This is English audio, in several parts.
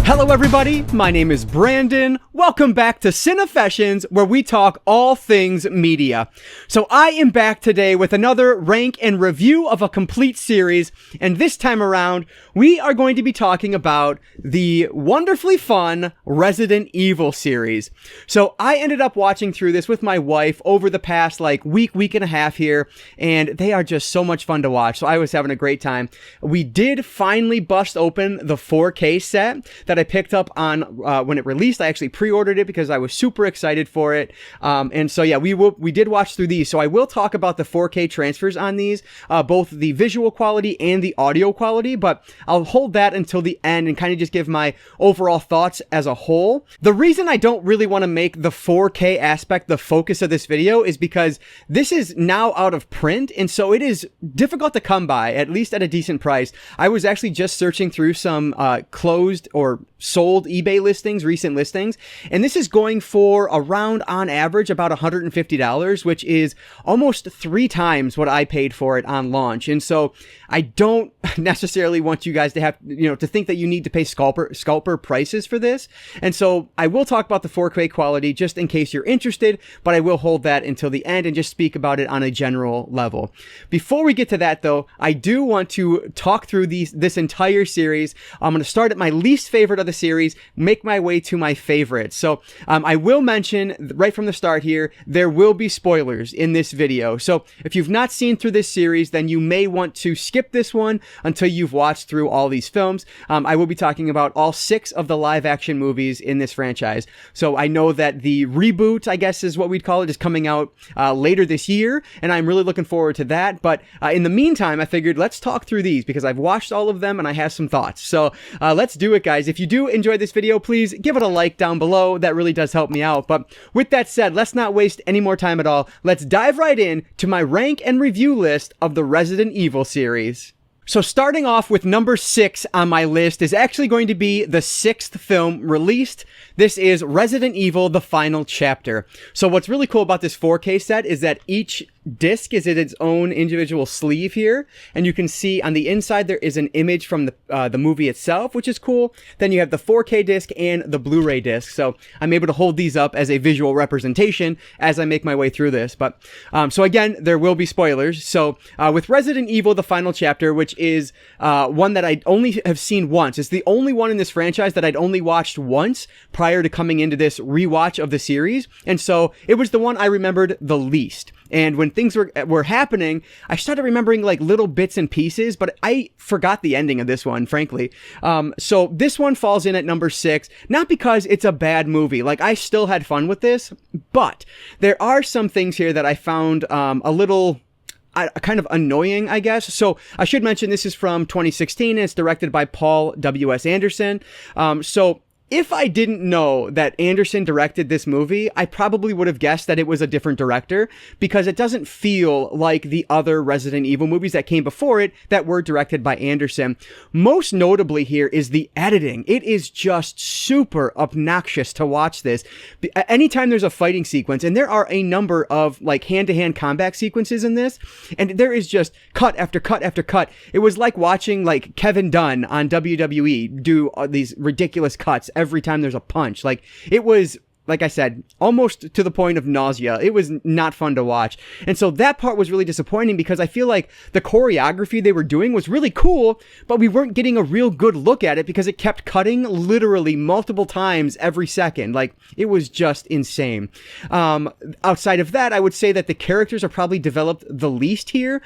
Hello everybody, my name is Brandon. Welcome back to Cinefessions, where we talk all things media. So I am back today with another rank and review of a complete series, and this time around, we are going to be talking about the wonderfully fun Resident Evil series. So I ended up watching through this with my wife over the past week and a half here, and they are just so much fun to watch, so I was having a great time. We did finally bust open the 4K set that I picked up on when it released. I actually pre-ordered it because I was super excited for it. And so yeah, we did watch through these. So I will talk about the 4K transfers on these, both the visual quality and the audio quality, but I'll hold that until the end and kind of just give my overall thoughts as a whole. The reason I don't really want to make the 4K aspect the focus of this video is because this is now out of print, and so it is difficult to come by, at least at a decent price. I was actually just searching through some closed or sold eBay listings, recent listings, and this is going for around, on average, about $150, which is almost 3 times what I paid for it on launch. And so I don't necessarily want you guys to have, to think that you need to pay scalper prices for this. And so I will talk about the 4K quality just in case you're interested, but I will hold that until the end and just speak about it on a general level. Before we get to that though, I do want to talk through this entire series. I'm going to start at my least favorite of the series, make my way to my favorite. So I will mention right from the start here, there will be spoilers in this video. So if you've not seen through this series, then you may want to skip this one until you've watched through all these films. I will be talking about all 6 of the live action movies in this franchise. So I know that the reboot, I guess is what we'd call it, is coming out later this year, and I'm really looking forward to that. But in the meantime, I figured let's talk through these because I've watched all of them and I have some thoughts. So let's do it, guys. If you do enjoy this video, please give it a like down below. That really does help me out. But with that said, let's not waste any more time at all. Let's dive right in to my rank and review list of the Resident Evil series. So starting off with number 6 on my list is actually going to be the 6th film released. This is Resident Evil: The Final Chapter. So what's really cool about this 4K set is that each disc is in its own individual sleeve here, and you can see on the inside there is an image from the movie itself, which is cool. Then you have the 4K disc and the Blu-ray disc, so I'm able to hold these up as a visual representation as I make my way through this. But so again, there will be spoilers. So with Resident Evil: The Final Chapter, which is one that I only have seen once. It's the only one in this franchise that I'd only watched once prior to coming into this rewatch of the series, and so it was the one I remembered the least. And when things were happening, I started remembering like little bits and pieces, but I forgot the ending of this one, frankly. So this one falls in at number 6, not because it's a bad movie. Like, I still had fun with this, but there are some things here that I found a little kind of annoying, I guess. So I should mention this is from 2016 and it's directed by Paul W.S. Anderson. So if I didn't know that Anderson directed this movie, I probably would have guessed that it was a different director because it doesn't feel like the other Resident Evil movies that came before it that were directed by Anderson. Most notably here is the editing. It is just super obnoxious to watch this. Anytime there's a fighting sequence, and there are a number of like hand-to-hand combat sequences in this, and there is just cut after cut after cut. It was like watching like Kevin Dunn on WWE do these ridiculous cuts every time there's a punch. Like, it was, like I said, almost to the point of nausea. It was not fun to watch. And so that part was really disappointing because I feel like the choreography they were doing was really cool, but we weren't getting a real good look at it because it kept cutting literally multiple times every second. Like, it was just insane. Outside of that, I would say that the characters are probably developed the least here.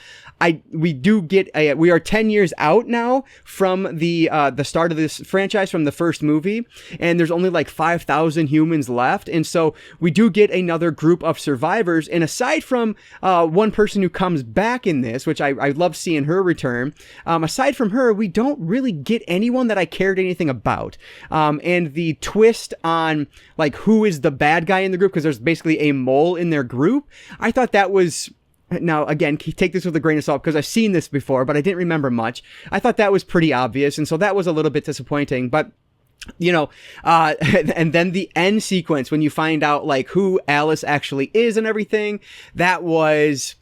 We are 10 years out now from the start of this franchise, from the first movie, and there's only like 5,000 humans left. And so we do get another group of survivors. And aside from one person who comes back in this, which I love seeing her return, aside from her, we don't really get anyone that I cared anything about. And the twist on like who is the bad guy in the group, because there's basically a mole in their group, I thought that was... Now, again, take this with a grain of salt because I've seen this before, but I didn't remember much. I thought that was pretty obvious, and so that was a little bit disappointing. But and then the end sequence when you find out like who Alice actually is and everything, that was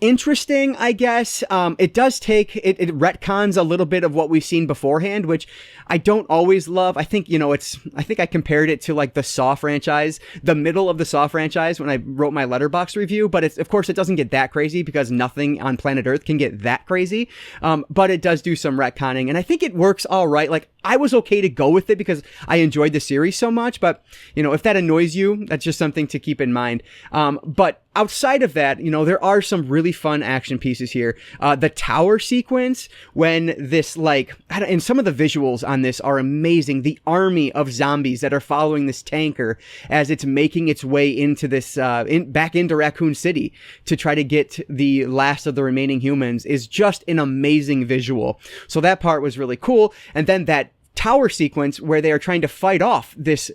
interesting, I guess. It does take, it retcons a little bit of what we've seen beforehand, which I don't always love. I think, I think I compared it to like the Saw franchise, the middle of the Saw franchise when I wrote my Letterboxd review, but of course it doesn't get that crazy because nothing on planet Earth can get that crazy. But it does do some retconning, and I think it works all right. Like, I was okay to go with it because I enjoyed the series so much, but if that annoys you, that's just something to keep in mind. But outside of that, there are some really fun action pieces here. The tower sequence, when this, and some of the visuals on this are amazing. The army of zombies that are following this tanker as it's making its way into this, back into Raccoon City to try to get the last of the remaining humans is just an amazing visual. So that part was really cool. And then that tower sequence where they are trying to fight off this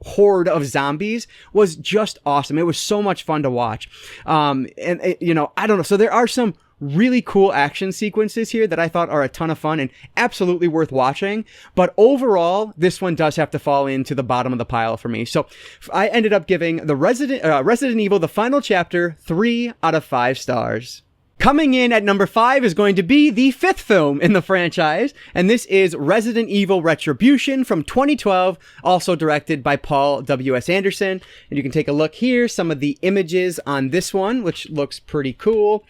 horde of zombies was just awesome. It was so much fun to watch. I don't know. So there are some really cool action sequences here that I thought are a ton of fun and absolutely worth watching. But overall, this one does have to fall into the bottom of the pile for me. So I ended up giving the Resident Evil, the final chapter, 3 out of 5 stars. Coming in at number 5 is going to be the 5th film in the franchise, and this is Resident Evil Retribution from 2012, also directed by Paul W.S. Anderson. And you can take a look here, some of the images on this one, which looks pretty cool.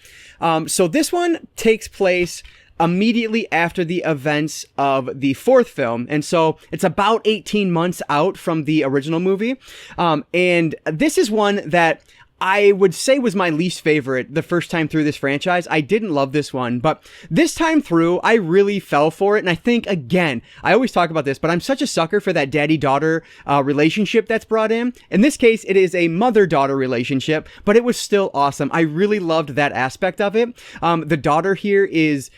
So this one takes place immediately after the events of the 4th film, and so it's about 18 months out from the original movie. And this is one that I would say was my least favorite the first time through this franchise. I didn't love this one, but this time through, I really fell for it. And I think, again, I always talk about this, but I'm such a sucker for that daddy-daughter relationship that's brought in. In this case, it is a mother-daughter relationship, but it was still awesome. I really loved that aspect of it. The daughter here is,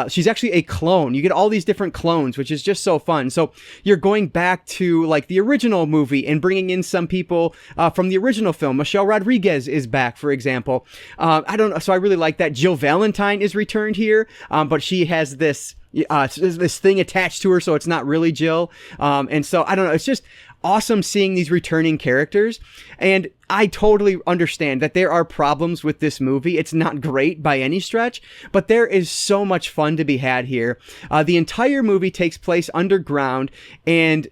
she's actually a clone. You get all these different clones, which is just so fun. So you're going back to the original movie and bringing in some people from the original film. Michelle Rodriguez is back, for example. I don't know. So I really like that. Jill Valentine is returned here, but she has this thing attached to her, so it's not really Jill. And so I don't know. It's just awesome seeing these returning characters. And I totally understand that there are problems with this movie. It's not great by any stretch, but there is so much fun to be had here. The entire movie takes place underground, and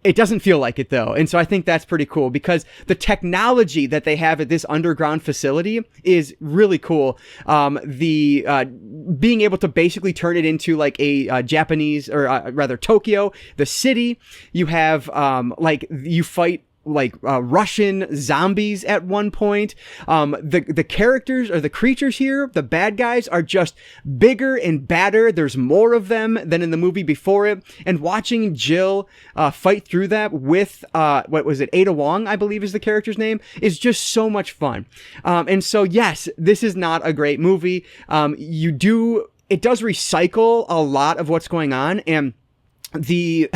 it doesn't feel like it, though. And so I think that's pretty cool because the technology that they have at this underground facility is really cool. Being able to basically turn it into a Japanese, or rather Tokyo, the city. You have you fight Russian zombies at one point. The characters, or the creatures here, the bad guys, are just bigger and badder. There's more of them than in the movie before it. And watching Jill fight through that with what was it, Ada Wong, I believe is the character's name, is just so much fun. And so yes, this is not a great movie. It does recycle a lot of what's going on, and the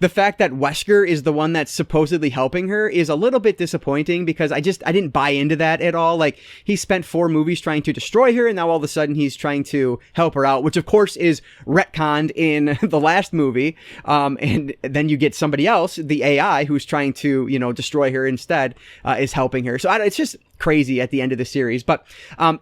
fact that Wesker is the one that's supposedly helping her is a little bit disappointing because I didn't buy into that at all. He spent 4 movies trying to destroy her, and now all of a sudden he's trying to help her out, which of course is retconned in the last movie. And then you get somebody else, the AI, who's trying to, destroy her instead, is helping her. So it's just crazy at the end of the series. But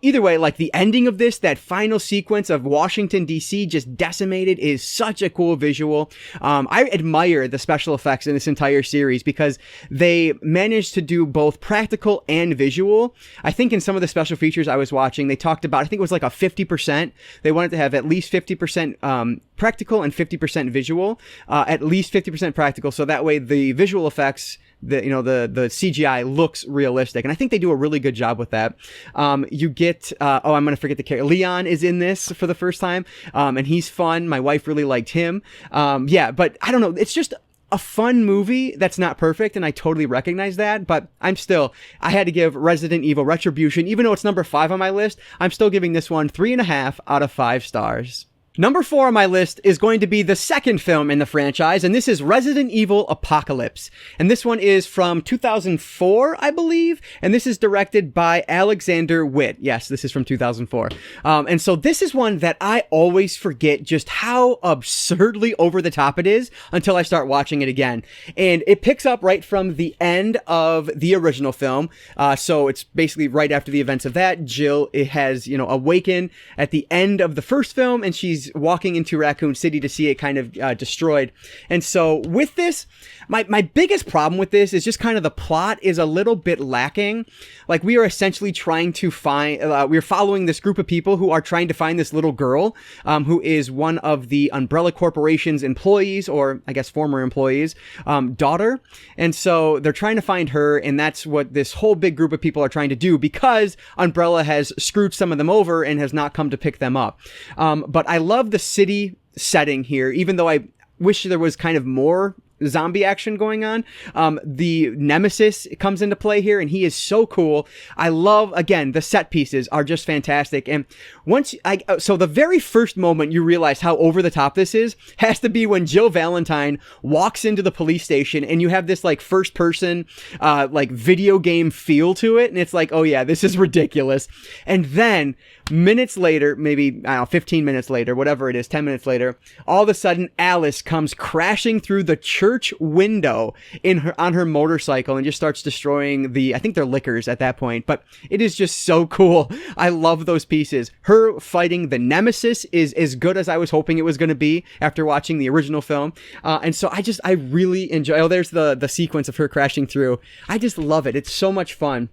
either way, the ending of this, that final sequence of Washington, D.C. just decimated, is such a cool visual. I admire the special effects in this entire series because they managed to do both practical and visual. I think in some of the special features I was watching, they talked about, I think it was a 50%. They wanted to have at least 50% practical and 50% visual, at least 50% practical. So that way the visual effects, the CGI looks realistic, and I think they do a really good job with that. You get I'm gonna forget the character. Leon is in this for the first time, and he's fun. My wife really liked him. But I don't know. It's just a fun movie that's not perfect, and I totally recognize that. But I had to give Resident Evil Retribution, even though it's number 5 on my list, I'm still giving this one 3.5 out of 5 stars. Number 4 on my list is going to be the second film in the franchise, and this is Resident Evil Apocalypse. And this one is from 2004, I believe, and this is directed by Alexander Witt. Yes, this is from 2004. And so this is one that I always forget just how absurdly over the top it is until I start watching it again. And it picks up right from the end of the original film. So it's basically right after the events of that. Jill has, awakened at the end of the first film, and she's walking into Raccoon City to see it kind of destroyed. And so with this, my biggest problem with this is just kind of the plot is a little bit lacking. Like, we are essentially trying to find, we're following this group of people who are trying to find this little girl, who is one of the Umbrella Corporation's employees, or I guess former employees, daughter. And so they're trying to find her, and that's what this whole big group of people are trying to do, because Umbrella has screwed some of them over and has not come to pick them up. But I love the city setting here, even though I wish there was kind of more zombie action going on. The Nemesis comes into play here, and he is so cool. I love, again, the set pieces are just fantastic. And so the very first moment you realize how over the top this is has to be when Jill Valentine walks into the police station, and you have this like first person, like video game feel to it. And it's like, oh yeah, this is ridiculous. And then minutes later, maybe, I don't know, 15 minutes later, whatever it is, 10 minutes later, all of a sudden Alice comes crashing through the church window on her motorcycle and just starts destroying I think they're liquors at that point. But it is just so cool. I love those pieces. Her fighting the Nemesis is as good as I was hoping it was going to be after watching the original film. And so I really enjoy, there's the sequence of her crashing through. I just love it. It's so much fun.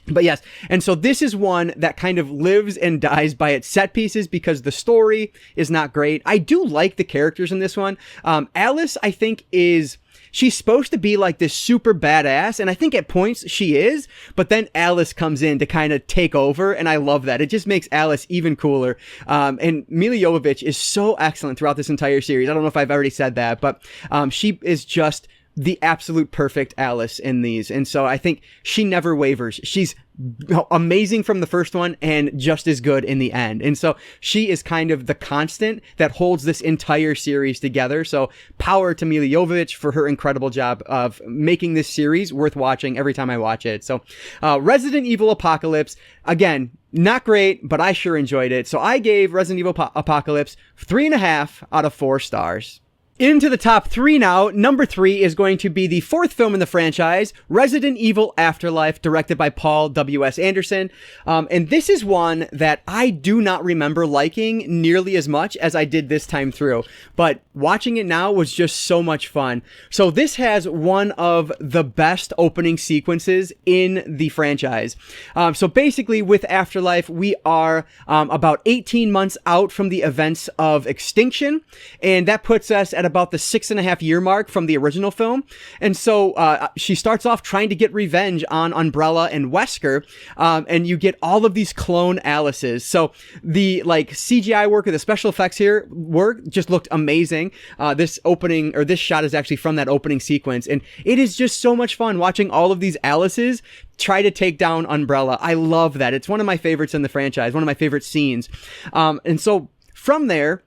But yes, and so this is one that kind of lives and dies by its set pieces because the story is not great. I do like the characters in this one. Alice, I think, she's supposed to be like this super badass, and I think at points she is, but then Alice comes in to kind of take over, and I love that. It just makes Alice even cooler. And Milla Jovovich is so excellent throughout this entire series. I don't know if I've already said that, but she is just the absolute perfect Alice in these. And so I think she never wavers. She's amazing from the first one and just as good in the end. And so she is kind of the constant that holds this entire series together. So power to Milla Jovovich for her incredible job of making this series worth watching every time I watch it. So Resident Evil Apocalypse, again, not great, but I sure enjoyed it. So I gave Resident Evil Apocalypse 3.5 out of 4 stars. Into the top 3 now. Number 3 is going to be the 4th film in the franchise, Resident Evil Afterlife, directed by Paul W.S. Anderson. And this is one that I do not remember liking nearly as much as I did this time through. But watching it now was just so much fun. So this has one of the best opening sequences in the franchise. So basically with Afterlife, we are about 18 months out from the events of Extinction. And that puts us at about the 6.5-year mark from the original film. And so she starts off trying to get revenge on Umbrella and Wesker, and you get all of these clone Alices. So the CGI work or the special effects here just looked amazing. This shot is actually from that opening sequence, and it is just so much fun watching all of these Alices try to take down Umbrella. I love that. It's one of my favorites in the franchise, one of my favorite scenes. And so from there,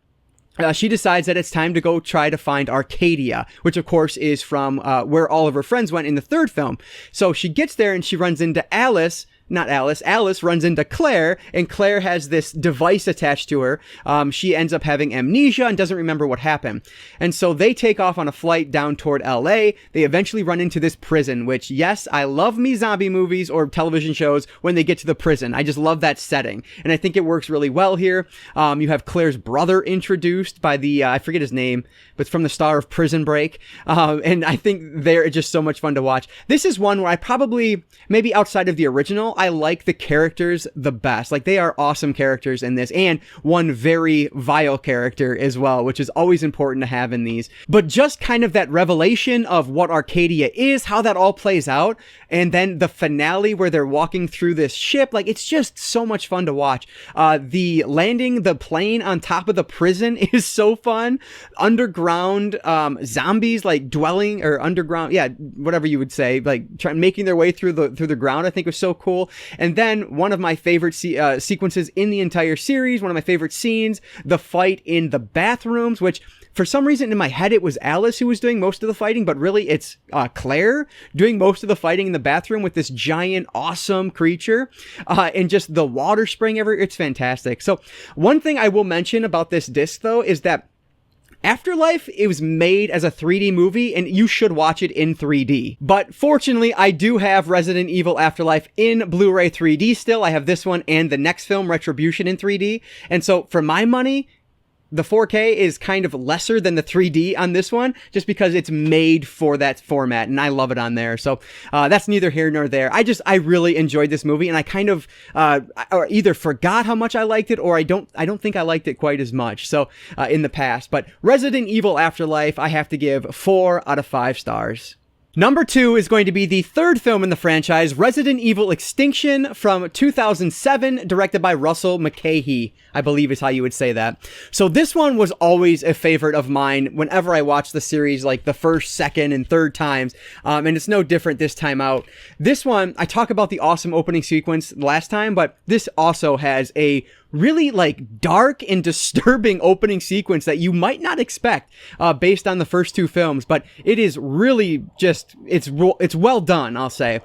she decides that it's time to go try to find Arcadia, which of course is from where all of her friends went in the 3rd film. So she gets there and she runs into Alice runs into Claire, and Claire has this device attached to her. She ends up having amnesia and doesn't remember what happened. And so they take off on a flight down toward LA. They eventually run into this prison, which, yes, I love me zombie movies or television shows when they get to the prison. I just love that setting. And I think it works really well here. You have Claire's brother introduced by I forget his name, but it's from the star of Prison Break. And I think they're just so much fun to watch. This is one where I probably, maybe outside of the original, I like the characters the best. Like, they are awesome characters in this, and one very vile character as well, which is always important to have in these. But just kind of that revelation of what Arcadia is, how that all plays out, and then the finale where they're walking through this ship, like, it's just so much fun to watch. The landing the plane on top of the prison is so fun. Underground zombies, like, dwelling, or underground, yeah, whatever you would say, like, making their way through the ground, I think was so cool. cool. And then one of my favorite sequences in the entire series, one of my favorite scenes, the fight in the bathrooms, which for some reason in my head it was Alice who was doing most of the fighting, but really it's Claire doing most of the fighting in the bathroom with this giant awesome creature, and just the water spraying everywhere. It's fantastic. So one thing I will mention about this disc though is that Afterlife, it was made as a 3D movie, and you should watch it in 3D. But fortunately, I do have Resident Evil Afterlife in Blu-ray 3D still. I have this one and the next film, Retribution, in 3D. And so for my money, the 4K is kind of lesser than the 3D on this one, just because it's made for that format, and I love it on there. So that's neither here nor there. I really enjoyed this movie, and I kind of or either forgot how much I liked it, or I don't think I liked it quite as much. So in the past, but Resident Evil Afterlife, I have to give 4 out of 5 stars. Number 2 is going to be the third film in the franchise, Resident Evil Extinction from 2007, directed by Russell Mulcahy, I believe is how you would say that. So this one was always a favorite of mine whenever I watched the series, like the first, second, and third times, and it's no different this time out. This one, I talk about the awesome opening sequence last time, but this also has a really like dark and disturbing opening sequence that you might not expect based on the first 2 films, but it is really just, it's well done, I'll say.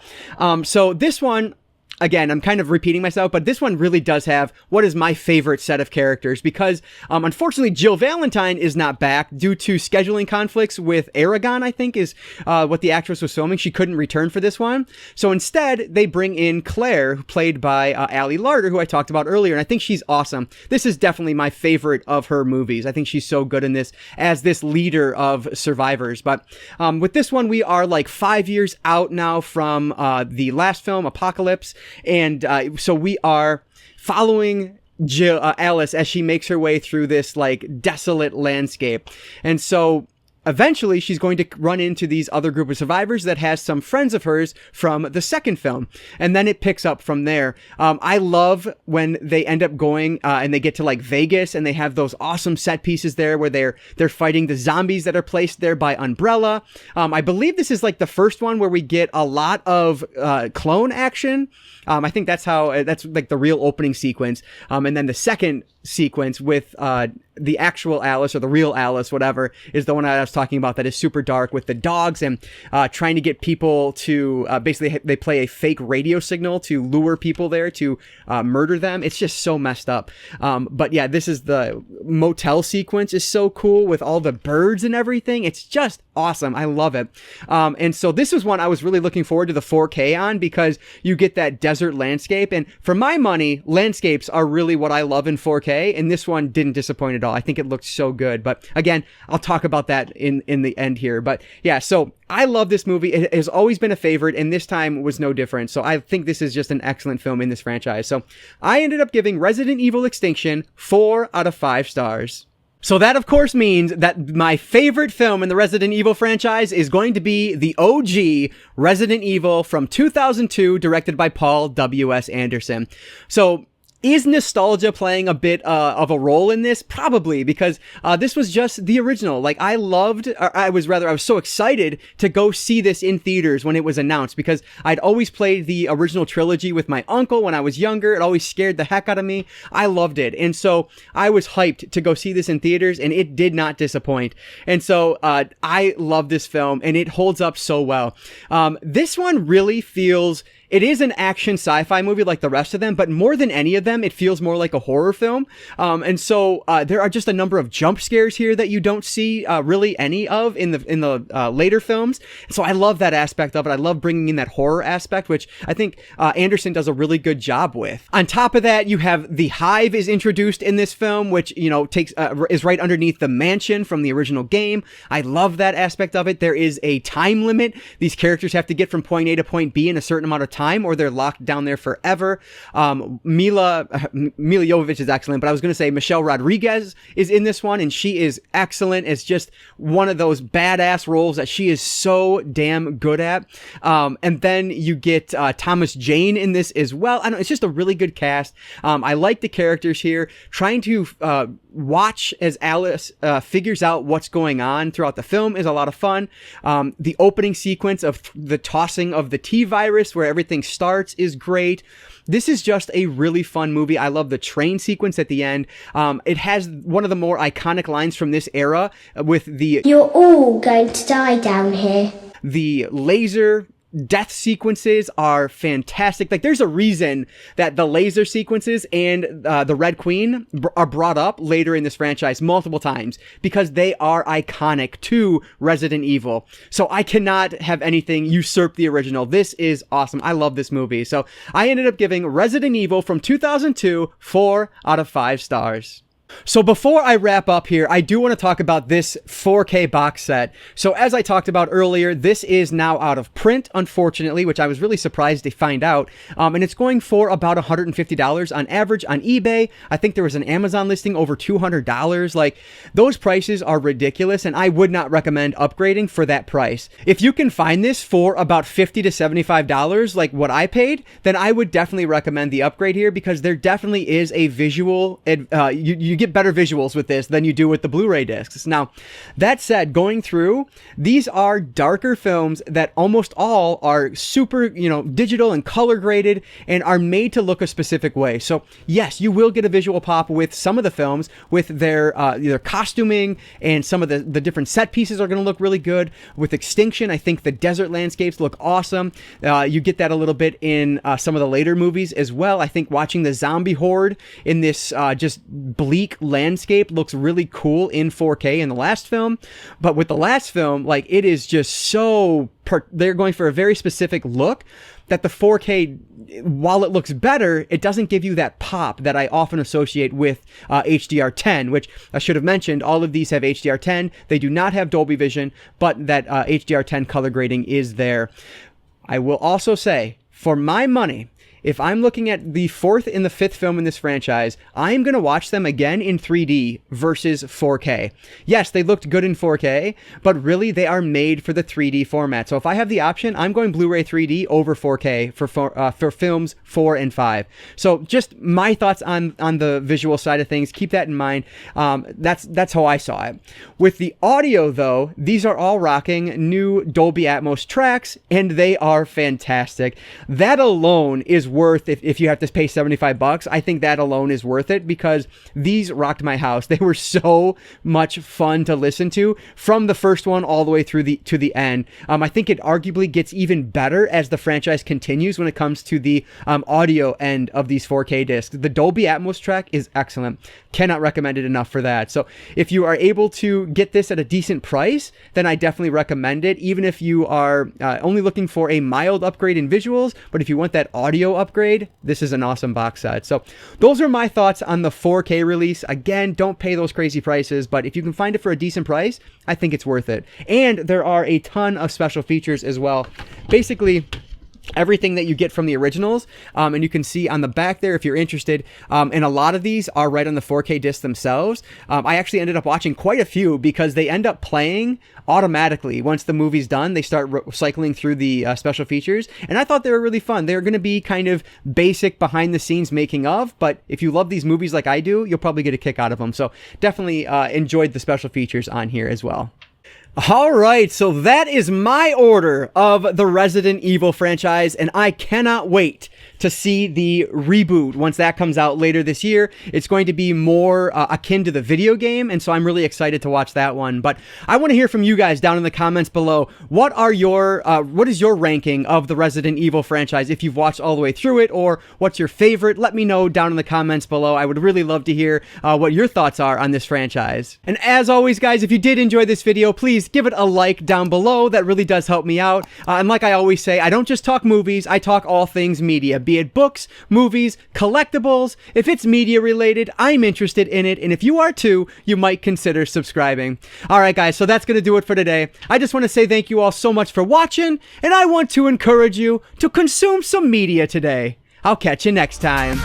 So this one, again, I'm kind of repeating myself, but this one really does have what is my favorite set of characters, because unfortunately Jill Valentine is not back due to scheduling conflicts with Aragon, I think is what the actress was filming. She couldn't return for this one. So instead, they bring in Claire, played by Ali Larter, who I talked about earlier, and I think she's awesome. This is definitely my favorite of her movies. I think she's so good in this as this leader of survivors. But with this one, we are like 5 years out now from the last film, Apocalypse. And so we are following Alice as she makes her way through this like desolate landscape. And so eventually she's going to run into these other group of survivors that has some friends of hers from the second film. And then it picks up from there. I love when they end up going and they get to like Vegas, and they have those awesome set pieces there where they're fighting the zombies that are placed there by Umbrella. I believe this is like the first one where we get a lot of clone action. I think that's like the real opening sequence. And then the second sequence with the actual Alice, or the real Alice, whatever, is the one I was talking about that is super dark with the dogs and trying to get people to basically they play a fake radio signal to lure people there to murder them. It's just so messed up. But yeah, this is the motel sequence is so cool with all the birds and everything. It's just awesome. I love it. And so this was one I was really looking forward to the 4K on, because you get that desert landscape. And for my money, landscapes are really what I love in 4K. And this one didn't disappoint at all. I think it looked so good. But again, I'll talk about that in the end here. But yeah, so I love this movie. It has always been a favorite, and this time was no different. So I think this is just an excellent film in this franchise. So I ended up giving Resident Evil Extinction 4 out of 5 stars. So that, of course, means that my favorite film in the Resident Evil franchise is going to be the OG Resident Evil from 2002, directed by Paul W.S. Anderson. So is nostalgia playing a bit of a role in this? Probably, because this was just the original. Like, I was so excited to go see this in theaters when it was announced, because I'd always played the original trilogy with my uncle when I was younger. It always scared the heck out of me. I loved it. And so I was hyped to go see this in theaters, and it did not disappoint. And so I love this film, and it holds up so well. This one really feels... It is an action sci-fi movie like the rest of them, but more than any of them, it feels more like a horror film. And so there are just a number of jump scares here that you don't see really any of in the later films. So I love that aspect of it. I love bringing in that horror aspect, which I think Anderson does a really good job with. On top of that, you have the Hive is introduced in this film, which is right underneath the mansion from the original game. I love that aspect of it. There is a time limit. These characters have to get from point A to point B in a certain amount of time, or they're locked down there forever. Mila Jovovich is excellent, but I was going to say Michelle Rodriguez is in this one, and she is excellent. It's just one of those badass roles that she is so damn good at. And then you get Thomas Jane in this as well. I don't know, it's just a really good cast. I like the characters here. Trying to watch as Alice figures out what's going on throughout the film is a lot of fun. The opening sequence of the tossing of the T-virus, where everything everything starts is great. This is just a really fun movie. I love the train sequence at the end. It has one of the more iconic lines from this era with the "You're all going to die down here." The laser death sequences are fantastic. Like, there's a reason that the laser sequences and the Red Queen are brought up later in this franchise multiple times, because they are iconic to Resident Evil. So I cannot have anything usurp the original. This is awesome. I love this movie. So I ended up giving Resident Evil from 2002 4 out of 5 stars. So before I wrap up here, I do want to talk about this 4K box set. So as I talked about earlier, this is now out of print, unfortunately, which I was really surprised to find out. And it's going for about $150 on average on eBay. I think there was an Amazon listing over $200. Like, those prices are ridiculous, and I would not recommend upgrading for that price. If you can find this for about $50 to $75, like what I paid, then I would definitely recommend the upgrade here, because there definitely is a visual, you get better visuals with this than you do with the Blu-ray discs. Now, that said, going through, these are darker films that almost all are super, digital and color graded and are made to look a specific way. So yes, you will get a visual pop with some of the films, with their costuming, and some of the different set pieces are going to look really good. With Extinction, I think the desert landscapes look awesome. You get that a little bit in some of the later movies as well. I think watching the zombie horde in this just bleak landscape looks really cool in 4K in the last film. But with the last film, like, it is just so they're going for a very specific look that the 4K, while it looks better, it doesn't give you that pop that I often associate with HDR10, which I should have mentioned. All of these have HDR10. They do not have Dolby Vision, but that HDR10 color grading is there. I will also say, for my money, if I'm looking at the 4th and the 5th film in this franchise, I'm going to watch them again in 3D versus 4K. Yes, they looked good in 4K, but really they are made for the 3D format. So if I have the option, I'm going Blu-ray 3D over 4K for films 4 and 5. So just my thoughts on the visual side of things. Keep that in mind. That's how I saw it. With the audio, though, these are all rocking new Dolby Atmos tracks, and they are fantastic. That alone is worth, if you have to pay $75, I think that alone is worth it, because these rocked my house. They were so much fun to listen to from the first one all the way through to the end. I think it arguably gets even better as the franchise continues when it comes to the audio end of these 4K discs. The Dolby Atmos track is excellent. Cannot recommend it enough for that. So if you are able to get this at a decent price, then I definitely recommend it, even if you are only looking for a mild upgrade in visuals. But if you want that audio upgrade, this is an awesome box set. So those are my thoughts on the 4K release. Again, don't pay those crazy prices, but if you can find it for a decent price, I think it's worth it. And there are a ton of special features as well. Basically, everything that you get from the originals, and you can see on the back there if you're interested, and a lot of these are right on the 4K discs themselves. I actually ended up watching quite a few because they end up playing automatically. Once the movie's done, they start cycling through the special features, and I thought they were really fun. They're going to be kind of basic behind the scenes making of, but if you love these movies like I do, you'll probably get a kick out of them. So definitely enjoyed the special features on here as well. All right, so that is my order of the Resident Evil franchise, and I cannot wait to see the reboot once that comes out later this year. It's going to be more akin to the video game, and so I'm really excited to watch that one. But I want to hear from you guys down in the comments below. What is your ranking of the Resident Evil franchise, if you've watched all the way through it, or what's your favorite? Let me know down in the comments below. I would really love to hear what your thoughts are on this franchise. And as always, guys, if you did enjoy this video, please give it a like down below. That really does help me out. And like I always say, I don't just talk movies, I talk all things media, be it books, movies, collectibles. If it's media related, I'm interested in it, and if you are too, you might consider subscribing. Alright guys, so that's gonna do it for today. I just want to say thank you all so much for watching, and I want to encourage you to consume some media today. I'll catch you next time.